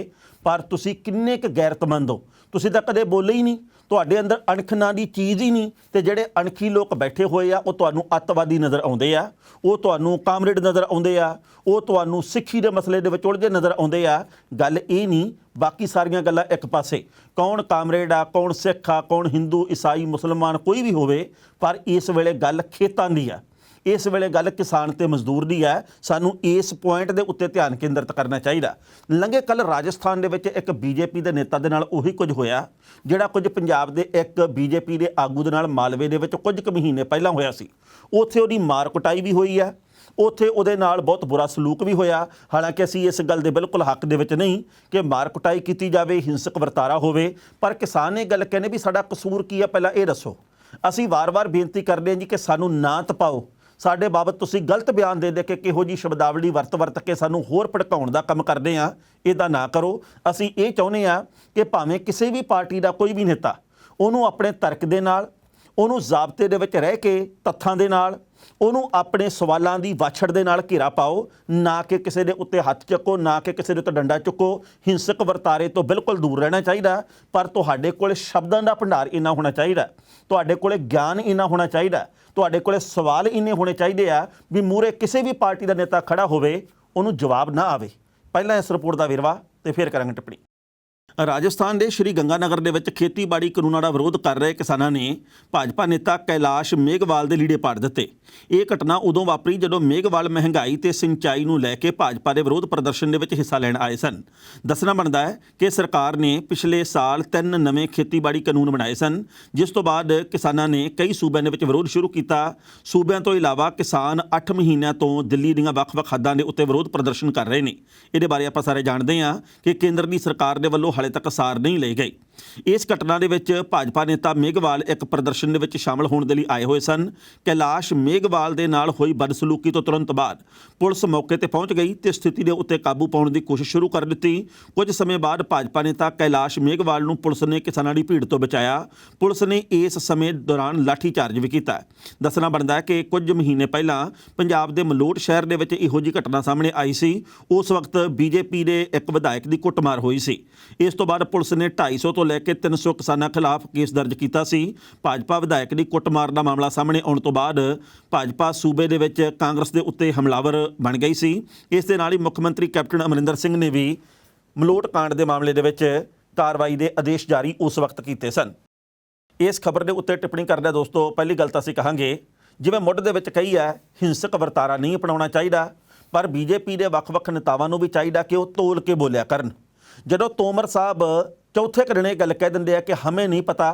पर तुसी किन्ने क गैरतमंद हो। तुसी तां कदे बोले ही नहीं, तुहाडे अंदर अणख नां दी चीज़ ही नहीं। ते जिहड़े अणखी लोग बैठे हुए आ वो तुहानूं अतवादी नज़र आउंदे आ, वो तुहानूं कामरेड नज़र आउंदे आ, वो तुहानूं सिੱਖੀ दे मसले दे विच उलझे नज़र आउंदे आ। गल ये नहीं, बाकी सारियां गल्लां एक पासे, कौन कामरेड आ, कौन सिख आ, कौन हिंदू ईसाई मुसलमान कोई भी होवे, पर इस वेले गल खेतां दी आ, इस वेले गल किसान ते मजदूर दी है। सानू इस पॉइंट दे उत्ते ध्यान केंद्रित करना चाहिए। लंघे कल राजस्थान दे विच एक बीजेपी दे नेता दे नाल उही कुछ होया जिहड़ा कुछ पंजाब दे एक बीजेपी दे आगू दे नाल मालवे दे विच कुछ क महीने पहलां होया सी। उत्थे उहदी मार कुटाई भी होई है, उत्थे उहदे नाल बहुत बुरा सलूक भी होया। हालांकि असीं इस गल दे बिल्कुल हक दे विच नहीं कि मार कुटाई कीती जावे, हिंसक वरतारा होवे, पर किसान ये गल कहने भी साडा कसूर की है पहलां ये दसो। असीं वार-वार बेनती करदे हां जी कि सानू ना तपाओ, ਸਾਡੇ ਬਾਬਤ ਤੁਸੀਂ ਗਲਤ ਬਿਆਨ ਦੇ ਦੇ ਕੇ ਕਿਹੋ ਜੀ ਸ਼ਬਦਾਵਲੀ ਵਰਤ ਕੇ ਸਾਨੂੰ ਹੋਰ ਭੜਕਾਉਣ ਦਾ ਕੰਮ ਕਰਦੇ ਆ, ਇਹਦਾ ਨਾ ਕਰੋ। ਅਸੀਂ ਇਹ ਚਾਹੁੰਦੇ ਆ ਕਿ ਭਾਵੇਂ ਕਿਸੇ ਵੀ ਪਾਰਟੀ ਦਾ ਕੋਈ ਵੀ ਨੇਤਾ ਉਹਨੂੰ ਆਪਣੇ ਤਰਕ ਦੇ ਨਾਲ, ਉਹਨੂੰ ਜ਼ਾਬਤੇ ਦੇ ਵਿੱਚ ਰਹਿ ਕੇ ਤੱਥਾਂ ਦੇ ਨਾਲ, ਉਹਨੂੰ ਆਪਣੇ ਸਵਾਲਾਂ ਦੀ ਵਾਛੜ ਦੇ ਨਾਲ ਘੇਰਾ ਪਾਓ, ਨਾ ਕਿ ਕਿਸੇ ਦੇ ਉੱਤੇ ਹੱਥ ਚੱਕੋ, ਨਾ ਕਿ ਕਿਸੇ ਦੇ ਉੱਤੇ ਡੰਡਾ ਚੁੱਕੋ। ਹਿੰਸਕ ਵਰਤਾਰੇ ਤੋਂ ਬਿਲਕੁਲ ਦੂਰ ਰਹਿਣਾ ਚਾਹੀਦਾ। ਪਰ ਤੁਹਾਡੇ ਕੋਲ ਸ਼ਬਦਾਂ ਦਾ ਭੰਡਾਰ ਇੰਨਾ ਹੋਣਾ ਚਾਹੀਦਾ, ਤੁਹਾਡੇ ਕੋਲ ਗਿਆਨ ਇੰਨਾ ਹੋਣਾ ਚਾਹੀਦਾ, ਤੁਹਾਡੇ ਕੋਲ ਸਵਾਲ ਇੰਨੇ ਹੋਣੇ ਚਾਹੀਦੇ ਆ ਵੀ ਮੂਹਰੇ ਕਿਸੇ ਵੀ ਪਾਰਟੀ ਦਾ ਨੇਤਾ ਖੜਾ ਹੋਵੇ ਉਹਨੂੰ ਜਵਾਬ ਨਾ ਆਵੇ। ਪਹਿਲਾਂ ਇਸ ਰਿਪੋਰਟ ਦਾ ਵੇਰਵਾ ਤੇ ਫਿਰ ਕਰਾਂਗੇ ਟਿੱਪਣੀ। ਰਾਜਸਥਾਨ ਦੇ ਸ਼੍ਰੀ ਗੰਗਾਨਗਰ ਦੇ ਵਿੱਚ ਖੇਤੀਬਾੜੀ ਕਾਨੂੰਨਾਂ ਦਾ ਵਿਰੋਧ ਕਰ ਰਹੇ ਕਿਸਾਨਾਂ ਨੇ ਭਾਜਪਾ ਨੇਤਾ ਕੈਲਾਸ਼ ਮੇਘਵਾਲ ਦੇ ਲੀੜੇ ਪਾੜ ਦਿੱਤੇ। ਇਹ ਘਟਨਾ ਉਦੋਂ ਵਾਪਰੀ ਜਦੋਂ ਮੇਘਵਾਲ ਮਹਿੰਗਾਈ ਤੇ ਸਿੰਚਾਈ ਨੂੰ ਲੈ ਕੇ ਭਾਜਪਾ ਦੇ ਵਿਰੋਧ ਪ੍ਰਦਰਸ਼ਨ ਦੇ ਵਿੱਚ ਹਿੱਸਾ ਲੈਣ ਆਏ ਸਨ। ਦੱਸਣਾ ਬਣਦਾ ਹੈ ਕਿ ਸਰਕਾਰ ਨੇ ਪਿਛਲੇ ਸਾਲ 3 ਨਵੇਂ ਖੇਤੀਬਾੜੀ ਕਾਨੂੰਨ ਬਣਾਏ ਸਨ, ਜਿਸ ਤੋਂ ਬਾਅਦ ਕਿਸਾਨਾਂ ਨੇ ਕਈ ਸੂਬਿਆਂ ਦੇ ਵਿੱਚ ਵਿਰੋਧ ਸ਼ੁਰੂ ਕੀਤਾ। ਸੂਬਿਆਂ ਤੋਂ ਇਲਾਵਾ ਕਿਸਾਨ 8 ਮਹੀਨਿਆਂ ਤੋਂ ਦਿੱਲੀ ਦੀਆਂ ਵੱਖ-ਵੱਖ ਹੱਦਾਂ ਦੇ ਉੱਤੇ ਵਿਰੋਧ ਪ੍ਰਦਰਸ਼ਨ ਕਰ ਰਹੇ ਨੇ। ਇਹਦੇ ਬਾਰੇ ਆਪਾਂ ਸਾਰੇ ਜਾਣਦੇ ਹਾਂ ਕਿ ਕੇਂਦਰ ਦੀ ਸਰਕਾਰ ਦੇ ਵੱਲੋਂ ਹਾਲੇ ਤੱਕ ਸਾਰ ਨਹੀਂ ਲਈ ਗਈ। ਇਸ ਘਟਨਾ ਦੇ ਵਿੱਚ ਭਾਜਪਾ ਨੇਤਾ ਮੇਘਵਾਲ ਇੱਕ ਪ੍ਰਦਰਸ਼ਨ ਦੇ ਵਿੱਚ ਸ਼ਾਮਲ ਹੋਣ ਦੇ ਲਈ ਆਏ ਹੋਏ ਸਨ। ਕੈਲਾਸ਼ ਮੇਘਵਾਲ ਦੇ ਨਾਲ ਹੋਈ ਬਦਸਲੂਕੀ ਤੋਂ ਤੁਰੰਤ ਬਾਅਦ ਪੁਲਿਸ ਮੌਕੇ ਤੇ ਪਹੁੰਚ ਗਈ ਤੇ ਸਥਿਤੀ ਦੇ ਉੱਤੇ ਕਾਬੂ ਪਾਉਣ ਦੀ ਕੋਸ਼ਿਸ਼ ਸ਼ੁਰੂ ਕਰ ਦਿੱਤੀ। ਕੁਝ ਸਮੇਂ ਬਾਅਦ ਭਾਜਪਾ ਨੇਤਾ ਕੈਲਾਸ਼ ਮੇਘਵਾਲ ਨੂੰ ਪੁਲਿਸ ਨੇ ਕਿਸਾਨਾਂ ਦੀ ਭੀੜ ਤੋਂ ਬਚਾਇਆ। ਪੁਲਿਸ ਨੇ ਇਸ ਸਮੇਂ ਦੌਰਾਨ ਲਾਠੀ ਚਾਰਜ ਵੀ ਕੀਤਾ। ਦੱਸਣਾ ਬਣਦਾ ਹੈ ਕਿ ਕੁਝ ਮਹੀਨੇ ਪਹਿਲਾਂ ਪੰਜਾਬ ਦੇ ਮਲੋਟ ਸ਼ਹਿਰ ਦੇ ਵਿੱਚ ਇਹੋ ਜਿਹੀ ਘਟਨਾ ਸਾਹਮਣੇ ਆਈ ਸੀ। ਉਸ ਵਕਤ ਬੀਜੇਪੀ ਦੇ ਇੱਕ ਵਿਧਾਇਕ ਦੀ ਕੁੱਟਮਾਰ ਹੋਈ ਸੀ। ਇਸ ਤੋਂ ਬਾਅਦ ਪੁਲਿਸ ਨੇ 250 ਤੋਂ ਲੈ ਕੇ 300 ਕਿਸਾਨਾਂ ਖਿਲਾਫ ਕੇਸ ਦਰਜ ਕੀਤਾ ਸੀ। ਭਾਜਪਾ ਵਿਧਾਇਕ ਦੀ ਕੁੱਟਮਾਰ ਦਾ ਮਾਮਲਾ ਸਾਹਮਣੇ ਆਉਣ ਤੋਂ ਬਾਅਦ ਭਾਜਪਾ ਸੂਬੇ ਦੇ ਵਿੱਚ ਕਾਂਗਰਸ ਦੇ ਉੱਤੇ ਹਮਲਾਵਰ ਬਣ ਗਈ ਸੀ। ਇਸ ਦੇ ਨਾਲ ਹੀ ਮੁੱਖ ਮੰਤਰੀ ਕੈਪਟਨ ਅਮਰਿੰਦਰ ਸਿੰਘ ਨੇ ਵੀ ਮਲੋਟ ਕਾਂਡ ਦੇ ਮਾਮਲੇ ਦੇ ਵਿੱਚ ਕਾਰਵਾਈ ਦੇ ਆਦੇਸ਼ ਜਾਰੀ ਉਸ ਵਕਤ ਕੀਤੇ ਸਨ। ਇਸ ਖਬਰ ਦੇ ਉੱਤੇ ਟਿੱਪਣੀ ਕਰਦਿਆਂ ਦੋਸਤੋ, ਪਹਿਲੀ ਗੱਲ ਤਾਂ ਅਸੀਂ ਕਹਾਂਗੇ, ਜਿਵੇਂ ਮੁੱਢ ਦੇ ਵਿੱਚ ਕਹੀ ਹੈ, ਹਿੰਸਕ ਵਰਤਾਰਾ ਨਹੀਂ ਅਪਣਾਉਣਾ ਚਾਹੀਦਾ, ਪਰ ਬੀਜੇਪੀ ਦੇ ਵੱਖ-ਵੱਖ ਨੇਤਾਵਾਂ ਨੂੰ ਵੀ ਚਾਹੀਦਾ ਕਿ ਉਹ ਤੋਲ ਕੇ ਬੋਲਿਆ ਕਰਨ। ਜਦੋਂ ਤੋਮਰ ਸਾਹਿਬ ਚੌਥੇ ਕਰਨੇ ਗੱਲ ਕਹਿ ਦਿੰਦੇ ਆ ਕਿ ਹमें नहीं पता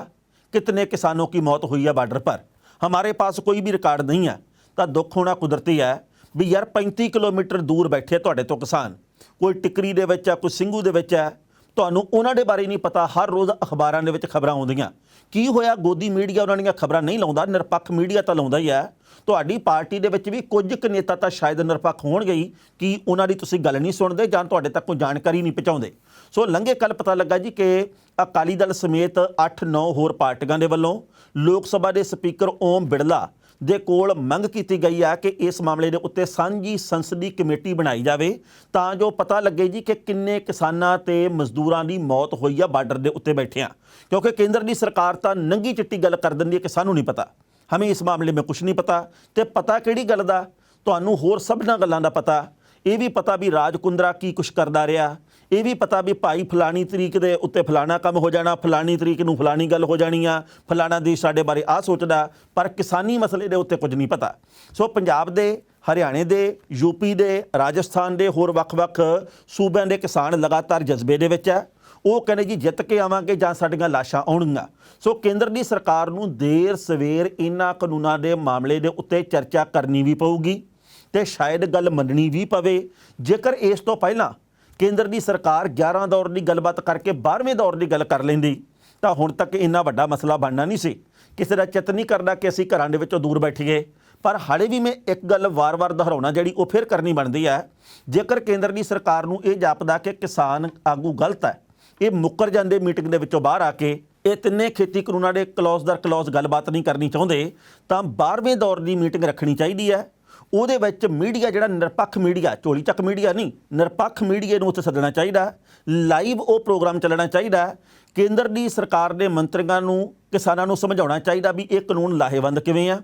कितने किसानों की मौत हुई है बार्डर पर, हमारे पास कोई भी रिकॉर्ड नहीं है, ਤਾਂ ਦੁੱਖ ਹੋਣਾ ਕੁਦਰਤੀ ਹੈ ਵੀ ਯਾਰ 35 ਕਿਲੋਮੀਟਰ ਦੂਰ ਬੈਠੇ ਤੁਹਾਡੇ ਤੋਂ ਕਿਸਾਨ, ਕੋਈ ਟਿਕਰੀ ਦੇ ਵਿੱਚ ਹੈ, ਕੋਈ ਸਿੰਘੂ ਦੇ ਵਿੱਚ ਹੈ, ਤੁਹਾਨੂੰ ਉਹਨਾਂ ਦੇ ਬਾਰੇ ਨਹੀਂ ਪਤਾ। ਹਰ ਰੋਜ਼ ਅਖਬਾਰਾਂ ਦੇ ਵਿੱਚ ਖਬਰਾਂ ਆਉਂਦੀਆਂ, ਕੀ ਹੋਇਆ ਗੋਦੀ ਮੀਡੀਆ ਉਹਨਾਂ ਦੀਆਂ ਖਬਰਾਂ ਨਹੀਂ ਲਾਉਂਦਾ, ਨਿਰਪੱਖ ਮੀਡੀਆ ਤਾਂ ਲਾਉਂਦਾ ਹੀ ਹੈ। ਤੁਹਾਡੀ ਪਾਰਟੀ ਦੇ ਵਿੱਚ ਵੀ ਕੁਝ ਕੁ ਨੇਤਾ ਤਾਂ ਸ਼ਾਇਦ ਨਿਰਪੱਖ ਹੋਣਗੇ ਹੀ, ਕਿ ਉਹਨਾਂ ਦੀ ਤੁਸੀਂ ਗੱਲ ਨਹੀਂ ਸੁਣਦੇ ਜਾਂ ਤੁਹਾਡੇ ਤੱਕ ਕੋਈ ਜਾਣਕਾਰੀ ਨਹੀਂ ਪਹੁੰਚਾਉਂਦੇ। ਸੋ ਲੰਘੇ ਕੱਲ੍ਹ ਪਤਾ ਲੱਗਾ ਜੀ ਕਿ ਅਕਾਲੀ ਦਲ ਸਮੇਤ 8-9 ਹੋਰ ਪਾਰਟੀਆਂ ਦੇ ਵੱਲੋਂ ਲੋਕ ਸਭਾ ਦੇ ਸਪੀਕਰ ਓਮ ਬਿਰਲਾ ਦੇ ਕੋਲ ਮੰਗ ਕੀਤੀ ਗਈ ਹੈ ਕਿ ਇਸ ਮਾਮਲੇ ਦੇ ਉੱਤੇ ਸਾਂਝੀ ਸੰਸਦੀ ਕਮੇਟੀ ਬਣਾਈ ਜਾਵੇ, ਤਾਂ ਜੋ ਪਤਾ ਲੱਗੇ ਜੀ ਕਿ ਕਿੰਨੇ ਕਿਸਾਨਾਂ ਤੇ ਮਜ਼ਦੂਰਾਂ ਦੀ ਮੌਤ ਹੋਈ ਆ ਬਾਰਡਰ ਦੇ ਉੱਤੇ ਬੈਠਿਆਂ। ਕਿਉਂਕਿ ਕੇਂਦਰ ਦੀ ਸਰਕਾਰ ਤਾਂ ਨੰਗੀ ਚਿੱਟੀ ਗੱਲ ਕਰ ਦਿੰਦੀ ਹੈ ਕਿ ਸਾਨੂੰ ਨਹੀਂ ਪਤਾ, ਹਮੇ ਇਸ ਮਾਮਲੇ ਵਿੱਚ ਕੁਝ ਨਹੀਂ ਪਤਾ। ਤੇ ਪਤਾ ਕਿਹੜੀ ਗੱਲ ਦਾ? ਤੁਹਾਨੂੰ ਹੋਰ ਸਭਨਾਂ ਗੱਲਾਂ ਦਾ ਪਤਾ। ਇਹ ਵੀ ਪਤਾ ਵੀ ਰਾਜ ਕੁੰਦਰਾ ਕੀ ਕੁਛ ਕਰਦਾ ਰਿਹਾ, ਇਹ ਵੀ ਪਤਾ ਵੀ ਭਾਈ ਫਲਾਣੀ ਤਰੀਕ ਦੇ ਉੱਤੇ ਫਲਾਣਾ ਕੰਮ ਹੋ ਜਾਣਾ, ਫਲਾਣੀ ਤਰੀਕ ਨੂੰ ਫਲਾਣੀ ਗੱਲ ਹੋ ਜਾਣੀ ਆ, ਫਲਾਣਾ ਦੇਸ਼ ਸਾਡੇ ਬਾਰੇ ਆਹ ਸੋਚਦਾ, ਪਰ ਕਿਸਾਨੀ ਮਸਲੇ ਦੇ ਉੱਤੇ ਕੁਝ ਨਹੀਂ ਪਤਾ। ਸੋ ਪੰਜਾਬ ਦੇ, ਹਰਿਆਣੇ ਦੇ, ਯੂਪੀ ਦੇ, ਰਾਜਸਥਾਨ ਦੇ ਹੋਰ ਵੱਖ-ਵੱਖ ਸੂਬਿਆਂ ਦੇ ਕਿਸਾਨ ਲਗਾਤਾਰ ਜਜ਼ਬੇ ਦੇ ਵਿੱਚ ਹੈ। ਉਹ ਕਹਿੰਦੇ ਜੀ ਜਿੱਤ ਕੇ ਆਵਾਂਗੇ ਜਾਂ ਸਾਡੀਆਂ ਲਾਸ਼ਾਂ ਆਉਣਗੀਆਂ। ਸੋ ਕੇਂਦਰ ਦੀ ਸਰਕਾਰ ਨੂੰ ਦੇਰ ਸਵੇਰ ਇਹਨਾਂ ਕਾਨੂੰਨਾਂ ਦੇ ਮਾਮਲੇ ਦੇ ਉੱਤੇ ਚਰਚਾ ਕਰਨੀ ਵੀ ਪਊਗੀ ਤੇ ਸ਼ਾਇਦ ਗੱਲ ਮੰਨਣੀ ਵੀ ਪਵੇ। ਜੇਕਰ ਇਸ ਤੋਂ ਪਹਿਲਾਂ ਕੇਂਦਰ ਦੀ ਸਰਕਾਰ 11 ਦੌਰ ਦੀ ਗੱਲਬਾਤ ਕਰਕੇ 12ਵੇਂ ਦੌਰ ਦੀ ਗੱਲ ਕਰ ਲੈਂਦੀ ਤਾਂ ਹੁਣ ਤੱਕ ਇੰਨਾ ਵੱਡਾ ਮਸਲਾ ਬਣਨਾ ਨਹੀਂ ਸੀ। ਕਿਸੇ ਦਾ ਚਿੱਤ ਨਹੀਂ ਕਰਦਾ ਕਿ ਅਸੀਂ ਘਰਾਂ ਦੇ ਵਿੱਚੋਂ ਦੂਰ ਬੈਠੀਏ, ਪਰ ਹਾਲੇ ਵੀ ਮੈਂ ਇੱਕ ਗੱਲ ਵਾਰ-ਵਾਰ ਦੁਹਰਾਉਣਾ ਜਿਹੜੀ ਉਹ ਫਿਰ ਕਰਨੀ ਬਣਦੀ ਹੈ। ਜੇਕਰ ਕੇਂਦਰ ਦੀ ਸਰਕਾਰ ਨੂੰ ਇਹ ਜਾਪਦਾ ਕਿ ਕਿਸਾਨ ਆਗੂ ਗਲਤ ਹੈ, ਇਹ ਮੁੱਕਰ ਜਾਂਦੇ ਮੀਟਿੰਗ ਦੇ ਵਿੱਚੋਂ ਬਾਹਰ ਆ ਕੇ ਇਹ ਤਿੰਨੇ ਖੇਤੀ ਕਾਨੂੰਨਾਂ ਦੇ ਕਲੌਜ਼ ਦਰ ਕਲੌਜ਼ ਗੱਲਬਾਤ ਨਹੀਂ ਕਰਨੀ ਚਾਹੁੰਦੇ, ਤਾਂ 12ਵੇਂ ਦੌਰ ਦੀ ਮੀਟਿੰਗ ਰੱਖਣੀ ਚਾਹੀਦੀ ਹੈ। ਉਹਦੇ ਵਿੱਚ ਮੀਡੀਆ ਜਿਹੜਾ ਨਿਰਪੱਖ ਮੀਡੀਆ, ਝੋਲੀ ਚੱਕ ਮੀਡੀਆ ਨਹੀਂ, ਨਿਰਪੱਖ ਮੀਡੀਆ ਨੂੰ ਉੱਥੇ ਸੱਦਣਾ ਚਾਹੀਦਾ। ਲਾਈਵ ਉਹ ਪ੍ਰੋਗਰਾਮ ਚੱਲਣਾ ਚਾਹੀਦਾ। ਕੇਂਦਰ ਦੀ ਸਰਕਾਰ ਦੇ ਮੰਤਰੀਆਂ ਨੂੰ, ਕਿਸਾਨਾਂ ਨੂੰ ਸਮਝਾਉਣਾ ਚਾਹੀਦਾ ਵੀ ਇਹ ਕਾਨੂੰਨ ਲਾਹੇਵੰਦ ਕਿਵੇਂ ਆ।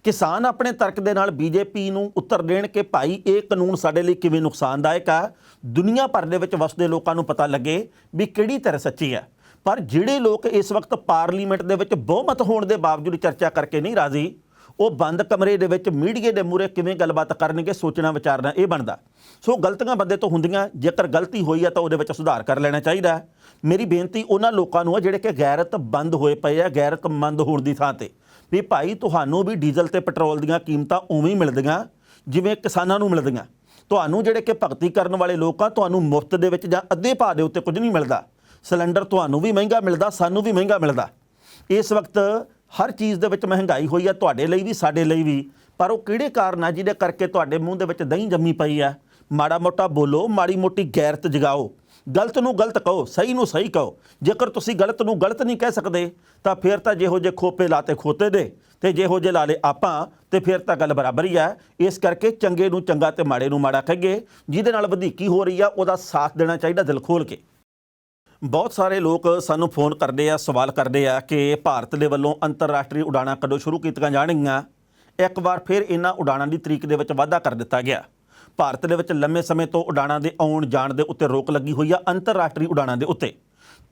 ਕਿਸਾਨ ਆਪਣੇ ਤਰਕ ਦੇ ਨਾਲ ਬੀਜੇਪੀ ਨੂੰ ਉੱਤਰ ਦੇਣ ਕਿ ਭਾਈ ਇਹ ਕਾਨੂੰਨ ਸਾਡੇ ਲਈ ਕਿਵੇਂ ਨੁਕਸਾਨਦਾਇਕ ਆ। ਦੁਨੀਆ ਭਰ ਦੇ ਵਿੱਚ ਵਸਦੇ ਲੋਕਾਂ ਨੂੰ ਪਤਾ ਲੱਗੇ ਵੀ ਕਿਹੜੀ ਧਿਰ ਸੱਚੀ ਆ। ਪਰ ਜਿਹੜੇ ਲੋਕ ਇਸ ਵਕਤ ਪਾਰਲੀਮੈਂਟ ਦੇ ਵਿੱਚ ਬਹੁਮਤ ਹੋਣ ਦੇ ਬਾਵਜੂਦ ਚਰਚਾ ਕਰਕੇ ਨਹੀਂ ਰਾਜ਼ੀ, ਉਹ ਬੰਦ ਕਮਰੇ ਦੇ ਵਿੱਚ ਮੀਡੀਆ ਦੇ ਮੂਹਰੇ ਕਿਵੇਂ ਗੱਲਬਾਤ ਕਰਨਗੇ, ਸੋਚਣਾ ਵਿਚਾਰਨਾ ਇਹ ਬਣਦਾ। ਸੋ ਗਲਤੀਆਂ ਬੰਦੇ ਤੋਂ ਹੁੰਦੀਆਂ, ਜੇਕਰ ਗਲਤੀ ਹੋਈ ਆ ਤਾਂ ਉਹਦੇ ਵਿੱਚ ਸੁਧਾਰ ਕਰ ਲੈਣਾ ਚਾਹੀਦਾ। ਮੇਰੀ ਬੇਨਤੀ ਉਹਨਾਂ ਲੋਕਾਂ ਨੂੰ ਆ ਜਿਹੜੇ ਕਿ ਗੈਰਤਮੰਦ ਹੋਏ ਪਏ ਆ, ਗੈਰਤਮੰਦ ਹੋਣ ਦੀ ਥਾਂ ਤੇ, ਵੀ ਭਾਈ ਤੁਹਾਨੂੰ ਵੀ ਡੀਜ਼ਲ ਤੇ ਪੈਟਰੋਲ ਦੀਆਂ ਕੀਮਤਾਂ ਉਵੇਂ ਹੀ ਮਿਲਦੀਆਂ ਜਿਵੇਂ ਕਿਸਾਨਾਂ ਨੂੰ ਮਿਲਦੀਆਂ। ਤੁਹਾਨੂੰ ਜਿਹੜੇ ਕਿ ਭਗਤੀ ਕਰਨ ਵਾਲੇ ਲੋਕ ਆ, ਤੁਹਾਨੂੰ ਮੁਫਤ ਦੇ ਵਿੱਚ ਜਾਂ ਅੱਧੇ ਭਾਅ ਦੇ ਉੱਤੇ ਕੁਝ ਨਹੀਂ ਮਿਲਦਾ। ਸਿਲੰਡਰ ਤੁਹਾਨੂੰ ਵੀ ਮਹਿੰਗਾ ਮਿਲਦਾ, ਸਾਨੂੰ ਵੀ ਮਹਿੰਗਾ ਮਿਲਦਾ। ਇਸ ਵਕਤ ਹਰ ਚੀਜ਼ ਦੇ ਵਿੱਚ ਮਹਿੰਗਾਈ ਹੋਈ ਆ, ਤੁਹਾਡੇ ਲਈ ਵੀ ਸਾਡੇ ਲਈ ਵੀ। ਪਰ ਉਹ ਕਿਹੜੇ ਕਾਰਨ ਆ ਜਿਹਦੇ ਕਰਕੇ ਤੁਹਾਡੇ ਮੂੰਹ ਦੇ ਵਿੱਚ ਦਹੀਂ ਜੰਮੀ ਪਈ ਆ? ਮਾੜਾ ਮੋਟਾ ਬੋਲੋ, ਮਾੜੀ ਮੋਟੀ ਗੈਰਤ ਜਗਾਓ, ਗਲਤ ਨੂੰ ਗਲਤ ਕਹੋ, ਸਹੀ ਨੂੰ ਸਹੀ ਕਹੋ। ਜੇਕਰ ਤੁਸੀਂ ਗਲਤ ਨੂੰ ਗਲਤ ਨਹੀਂ ਕਹਿ ਸਕਦੇ ਤਾਂ ਫਿਰ ਤਾਂ ਜਿਹੋ ਜਿਹੇ ਖੋਪੇ ਲਾਤੇ ਖੋਤੇ ਦੇ ਤੇ ਜਿਹੋ ਜਿਹੇ ਲਾ ਲਏ ਆਪਾਂ, ਤੇ ਫਿਰ ਤਾਂ ਗੱਲ ਬਰਾਬਰ ਹੀ ਹੈ। ਇਸ ਕਰਕੇ ਚੰਗੇ ਨੂੰ ਚੰਗਾ ਤੇ ਮਾੜੇ ਨੂੰ ਮਾੜਾ ਕਹੀਏ। ਜਿਹਦੇ ਨਾਲ ਵਧੀਕੀ ਹੋ ਰਹੀ ਆ ਉਹਦਾ ਸਾਥ ਦੇਣਾ ਚਾਹੀਦਾ ਦਿਲ ਖੋਲ੍ਹ ਕੇ। ਬਹੁਤ ਸਾਰੇ ਲੋਕ ਸਾਨੂੰ ਫੋਨ ਕਰਦੇ ਆ, ਸਵਾਲ ਕਰਦੇ ਆ ਕਿ ਭਾਰਤ ਦੇ ਵੱਲੋਂ ਅੰਤਰਰਾਸ਼ਟਰੀ ਉਡਾਣਾਂ ਕਦੋਂ ਸ਼ੁਰੂ ਕੀਤੀਆਂ ਜਾਣਗੀਆਂ। ਇੱਕ ਵਾਰ ਫਿਰ ਇਹਨਾਂ ਉਡਾਣਾਂ ਦੀ ਤਰੀਕ ਦੇ ਵਿੱਚ ਵਾਧਾ ਕਰ ਦਿੱਤਾ ਗਿਆ। ਭਾਰਤ ਦੇ ਵਿੱਚ ਲੰਮੇ ਸਮੇਂ ਤੋਂ ਉਡਾਣਾਂ ਦੇ ਆਉਣ ਜਾਣ ਦੇ ਉੱਤੇ ਰੋਕ ਲੱਗੀ ਹੋਈ ਆ। ਅੰਤਰਰਾਸ਼ਟਰੀ ਉਡਾਣਾਂ ਦੇ ਉੱਤੇ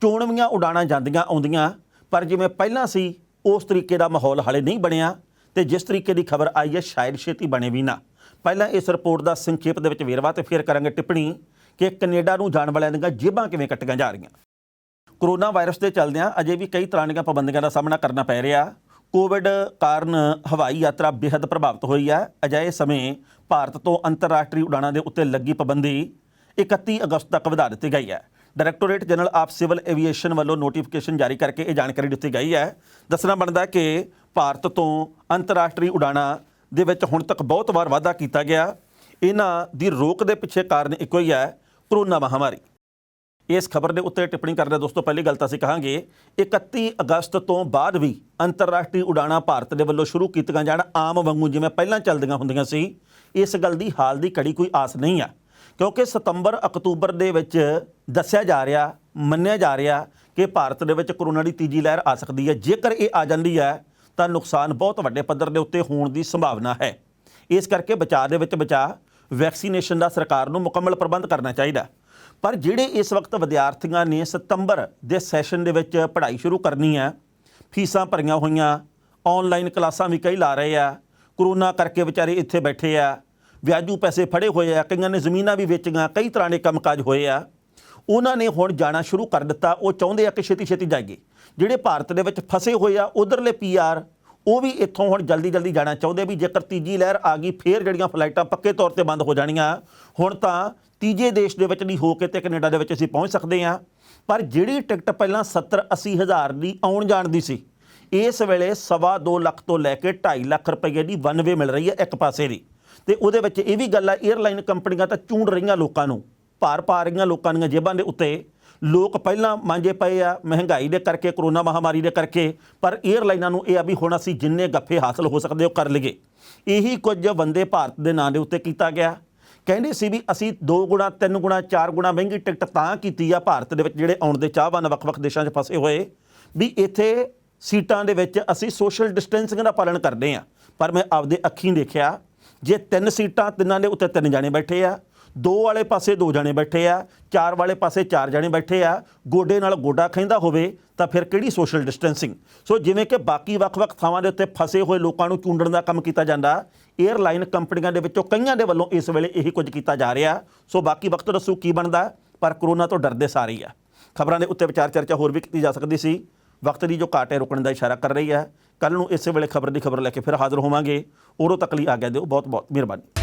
ਚੋਣਵੀਆਂ ਉਡਾਣਾਂ ਜਾਂਦੀਆਂ ਆਉਂਦੀਆਂ, ਪਰ ਜਿਵੇਂ ਪਹਿਲਾਂ ਸੀ ਉਸ ਤਰੀਕੇ ਦਾ ਮਾਹੌਲ ਹਾਲੇ ਨਹੀਂ ਬਣਿਆ। ਤੇ ਜਿਸ ਤਰੀਕੇ ਦੀ ਖਬਰ ਆਈ ਹੈ ਸ਼ਾਇਦ ਛੇਤੀ ਬਣੇ ਵੀ ਨਾ। ਪਹਿਲਾਂ ਇਸ ਰਿਪੋਰਟ ਦਾ ਸੰਖੇਪ ਦੇ ਵਿੱਚ ਵੇਰਵਾ ਤੇ ਫਿਰ ਕਰਾਂਗੇ ਟਿੱਪਣੀ ਕਿ ਕੈਨੇਡਾ ਨੂੰ ਜਾਣ ਵਾਲਿਆਂ ਦੀਆਂ ਜੇਬਾਂ ਕਿਵੇਂ ਕੱਟੀਆਂ ਜਾ ਰਹੀਆਂ। ਕੋਰੋਨਾ ਵਾਇਰਸ ਦੇ ਚੱਲਦਿਆਂ ਅਜੇ ਵੀ ਕਈ ਤਰ੍ਹਾਂ ਦੀਆਂ ਪਾਬੰਦੀਆਂ ਦਾ ਸਾਹਮਣਾ ਕਰਨਾ ਪੈ ਰਿਹਾ। ਕੋਵਿਡ ਕਾਰਨ ਹਵਾਈ ਯਾਤਰਾ ਬੇਹੱਦ ਪ੍ਰਭਾਵਿਤ ਹੋਈ ਹੈ। ਅਜਿਹੇ ਸਮੇਂ ਭਾਰਤ ਤੋਂ ਅੰਤਰਰਾਸ਼ਟਰੀ ਉਡਾਣਾਂ ਦੇ ਉੱਤੇ ਲੱਗੀ ਪਾਬੰਦੀ 31 ਅਗਸਤ ਤੱਕ ਵਧਾ ਦਿੱਤੀ ਗਈ ਹੈ। Directorate general of civil aviation ਵੱਲੋਂ ਨੋਟੀਫਿਕੇਸ਼ਨ ਜਾਰੀ ਕਰਕੇ ਇਹ ਜਾਣਕਾਰੀ ਦਿੱਤੀ ਗਈ ਹੈ। ਦੱਸਣਾ ਬਣਦਾ ਕਿ ਭਾਰਤ ਤੋਂ ਅੰਤਰਰਾਸ਼ਟਰੀ ਉਡਾਣਾਂ ਦੇ ਵਿੱਚ ਹੁਣ ਤੱਕ ਬਹੁਤ ਵਾਰ ਵਾਧਾ ਕੀਤਾ ਗਿਆ। ਇਹਨਾਂ ਦੀ ਰੋਕ ਦੇ ਪਿੱਛੇ ਕਾਰਨ ਇੱਕੋ ਹੀ ਹੈ, ਕਰੋਨਾ ਮਹਾਮਾਰੀ। ਇਸ ਖਬਰ ਦੇ ਉੱਤੇ ਟਿੱਪਣੀ ਕਰਦੇ ਦੋਸਤੋ ਪਹਿਲੀ ਗੱਲ ਤਾਂ ਅਸੀਂ ਕਹਾਂਗੇ 31 ਅਗਸਤ ਤੋਂ ਬਾਅਦ ਵੀ ਅੰਤਰਰਾਸ਼ਟਰੀ ਉਡਾਣਾਂ ਭਾਰਤ ਦੇ ਵੱਲੋਂ ਸ਼ੁਰੂ ਕੀਤੀਆਂ ਜਾਣ ਆਮ ਵਾਂਗੂ ਜਿਵੇਂ ਪਹਿਲਾਂ ਚੱਲਦੀਆਂ ਹੁੰਦੀਆਂ ਸੀ। ਇਸ ਗੱਲ ਦੀ ਹਾਲ ਦੀ ਘੜੀ ਕੋਈ ਆਸ ਨਹੀਂ ਆ, ਕਿਉਂਕਿ ਸਤੰਬਰ ਅਕਤੂਬਰ ਦੇ ਵਿੱਚ ਦੱਸਿਆ ਜਾ ਰਿਹਾ, ਮੰਨਿਆ ਜਾ ਰਿਹਾ ਕਿ ਭਾਰਤ ਦੇ ਵਿੱਚ ਕਰੋਨਾ ਦੀ ਤੀਜੀ ਲਹਿਰ ਆ ਸਕਦੀ ਹੈ। ਜੇਕਰ ਇਹ ਆ ਜਾਂਦੀ ਹੈ ਤਾਂ ਨੁਕਸਾਨ ਬਹੁਤ ਵੱਡੇ ਪੱਧਰ ਦੇ ਉੱਤੇ ਹੋਣ ਦੀ ਸੰਭਾਵਨਾ ਹੈ। ਇਸ ਕਰਕੇ ਬਚਾਅ ਦੇ ਵਿੱਚ ਬਚਾਅ, ਵੈਕਸੀਨੇਸ਼ਨ ਦਾ ਸਰਕਾਰ ਨੂੰ ਮੁਕੰਮਲ ਪ੍ਰਬੰਧ ਕਰਨਾ ਚਾਹੀਦਾ। ਪਰ ਜਿਹੜੇ ਇਸ ਵਕਤ ਵਿਦਿਆਰਥੀਆਂ ਨੇ ਸਤੰਬਰ ਦੇ ਸੈਸ਼ਨ ਦੇ ਵਿੱਚ ਪੜ੍ਹਾਈ ਸ਼ੁਰੂ ਕਰਨੀ ਹੈ, ਫੀਸਾਂ ਭਰੀਆਂ ਹੋਈਆਂ, ਆਨਲਾਈਨ ਕਲਾਸਾਂ ਵੀ ਕਈ ਲਾ ਰਹੇ ਆ, ਕਰੋਨਾ ਕਰਕੇ ਵਿਚਾਰੇ ਇੱਥੇ ਬੈਠੇ ਆ, ਵਿਆਜੂ ਪੈਸੇ ਫੜੇ ਹੋਏ ਆ, ਕਈਆਂ ਨੇ ਜ਼ਮੀਨਾਂ ਵੀ ਵੇਚੀਆਂ, ਕਈ ਤਰ੍ਹਾਂ ਦੇ ਕੰਮਕਾਜ ਹੋਏ ਆ, ਉਹਨਾਂ ਨੇ ਹੁਣ ਜਾਣਾ ਸ਼ੁਰੂ ਕਰ ਦਿੱਤਾ। ਉਹ ਚਾਹੁੰਦੇ ਆ ਕਿ ਛੇਤੀ ਛੇਤੀ ਜਾਈਏ। ਜਿਹੜੇ ਭਾਰਤ ਦੇ ਵਿੱਚ ਫਸੇ ਹੋਏ ਆ ਉਧਰਲੇ PR ਉਹ ਵੀ ਇੱਥੋਂ ਹੁਣ ਜਲਦੀ ਜਲਦੀ ਜਾਣਾ ਚਾਹੁੰਦੇ ਵੀ ਜੇਕਰ ਤੀਜੀ ਲਹਿਰ ਆ ਗਈ ਫਿਰ ਜਿਹੜੀਆਂ ਫਲਾਈਟਾਂ ਪੱਕੇ ਤੌਰ ਤੇ ਬੰਦ ਹੋ ਜਾਣੀਆਂ। ਹੁਣ ਤਾਂ ਤੀਜੇ ਦੇਸ਼ ਦੇ ਵਿੱਚ ਨਹੀਂ ਹੋ ਕੇ ਤੇ ਕੈਨੇਡਾ ਦੇ ਵਿੱਚ ਅਸੀਂ ਪਹੁੰਚ ਸਕਦੇ ਹਾਂ। ਪਰ ਜਿਹੜੀ ਟਿਕਟ ਪਹਿਲਾਂ 70-80 ਹਜ਼ਾਰ ਦੀ ਆਉਣ ਜਾਣ ਦੀ ਸੀ, ਇਸ ਵੇਲੇ 2.25 ਲੱਖ ਤੋਂ ਲੈ ਕੇ 2.5 ਲੱਖ ਰੁਪਏ ਦੀ ਵਨ ਵੇ ਮਿਲ ਰਹੀ ਹੈ ਇੱਕ ਪਾਸੇ ਦੀ। ਤੇ ਉਹਦੇ ਵਿੱਚ ਇਹ ਵੀ ਗੱਲ ਆ, ਏਅਰਲਾਈਨ ਕੰਪਨੀਆਂ ਤਾਂ ਚੂੰਡ ਰਹੀਆਂ ਲੋਕਾਂ ਨੂੰ, ਭਾਰ ਪਾ ਰਹੀਆਂ ਲੋਕਾਂ ਦੀਆਂ ਜੇਬਾਂ ਦੇ ਉੱਤੇ। ਲੋਕ ਪਹਿਲਾਂ ਮਾਂਜੇ ਪਏ ਆ ਮਹਿੰਗਾਈ ਦੇ ਕਰਕੇ, ਕਰੋਨਾ ਮਹਾਮਾਰੀ ਦੇ ਕਰਕੇ, ਪਰ ਏਅਰਲਾਈਨਾਂ ਨੂੰ ਇਹ ਆ ਵੀ ਹੁਣ ਅਸੀਂ ਜਿੰਨੇ ਗੱਫੇ ਹਾਸਲ ਹੋ ਸਕਦੇ ਉਹ ਕਰ ਲਈਏ। ਇਹੀ ਕੁਝ ਵੰਦੇ ਭਾਰਤ ਦੇ ਨਾਂ ਦੇ ਉੱਤੇ ਕੀਤਾ ਗਿਆ। ਕਹਿੰਦੇ ਸੀ ਵੀ ਅਸੀਂ 2 ਗੁਣਾ 3 ਗੁਣਾ 4 ਗੁਣਾ ਮਹਿੰਗੀ ਟਿਕਟ ਤਾਂ ਕੀਤੀ ਆ ਭਾਰਤ ਦੇ ਵਿੱਚ ਜਿਹੜੇ ਆਉਣ ਦੇ ਚਾਹਵਾਨ ਵੱਖ-ਵੱਖ ਦੇਸ਼ਾਂ 'ਚ ਫਸੇ ਹੋਏ, ਵੀ ਇੱਥੇ ਸੀਟਾਂ ਦੇ ਵਿੱਚ ਅਸੀਂ ਸੋਸ਼ਲ ਡਿਸਟੈਂਸਿੰਗ ਦਾ ਪਾਲਣ ਕਰਦੇ ਹਾਂ। ਪਰ ਮੈਂ ਆਪਦੇ ਅੱਖੀਂ ਦੇਖਿਆ, ਜੇ 3 ਸੀਟਾਂ, 3 ਦੇ ਉੱਤੇ 3 ਜਾਣੇ ਬੈਠੇ ਆ, 2 ਵਾਲੇ ਪਾਸੇ 2 ਜਾਣੇ ਬੈਠੇ ਆ, 4 ਵਾਲੇ ਪਾਸੇ 4 ਜਾਣੇ ਬੈਠੇ ਆ, ਗੋਡੇ ਨਾਲ ਗੋਡਾ ਖਹਿੰਦਾ ਹੋਵੇ ਤਾਂ ਫਿਰ ਕਿਹੜੀ ਸੋਸ਼ਲ ਡਿਸਟੈਂਸਿੰਗ। ਸੋ ਜਿਵੇਂ ਕਿ ਬਾਕੀ ਵੱਖ-ਵੱਖ ਥਾਵਾਂ ਦੇ ਉੱਤੇ ਫਸੇ ਹੋਏ ਲੋਕਾਂ ਨੂੰ ਚੂੰਡਣ ਦਾ ਕੰਮ ਕੀਤਾ ਜਾਂਦਾ, ਏਅਰਲਾਈਨ ਕੰਪਨੀਆਂ ਦੇ ਵਿੱਚੋਂ ਕਈਆਂ ਦੇ ਵੱਲੋਂ ਇਸ ਵੇਲੇ ਇਹੀ ਕੁਝ ਕੀਤਾ ਜਾ ਰਿਹਾ। ਸੋ ਬਾਕੀ ਵਕਤ ਦੱਸੂ ਕੀ ਬਣਦਾ, ਪਰ ਕਰੋਨਾ ਤੋਂ ਡਰਦੇ ਸਾਰੇ ਹੀ ਆ। ਖਬਰਾਂ ਦੇ ਉੱਤੇ ਵਿਚਾਰ ਚਰਚਾ ਹੋਰ ਵੀ ਕੀਤੀ ਜਾ ਸਕਦੀ ਸੀ। ਵਕਤ ਦੀ ਜੋ ਘਾਟ ਹੈ ਰੁਕਣ ਦਾ ਇਸ਼ਾਰਾ ਕਰ ਰਹੀ ਹੈ। ਕੱਲ੍ਹ ਨੂੰ ਇਸੇ ਵੇਲੇ ਖਬਰ ਦੀ ਖਬਰ ਲੈ ਕੇ ਫਿਰ ਹਾਜ਼ਰ ਹੋਵਾਂਗੇ। ਉਦੋਂ ਤੱਕ ਲਈ ਆਗਿਆ ਦਿਓ। ਬਹੁਤ ਬਹੁਤ ਮਿਹਰਬਾਨੀ।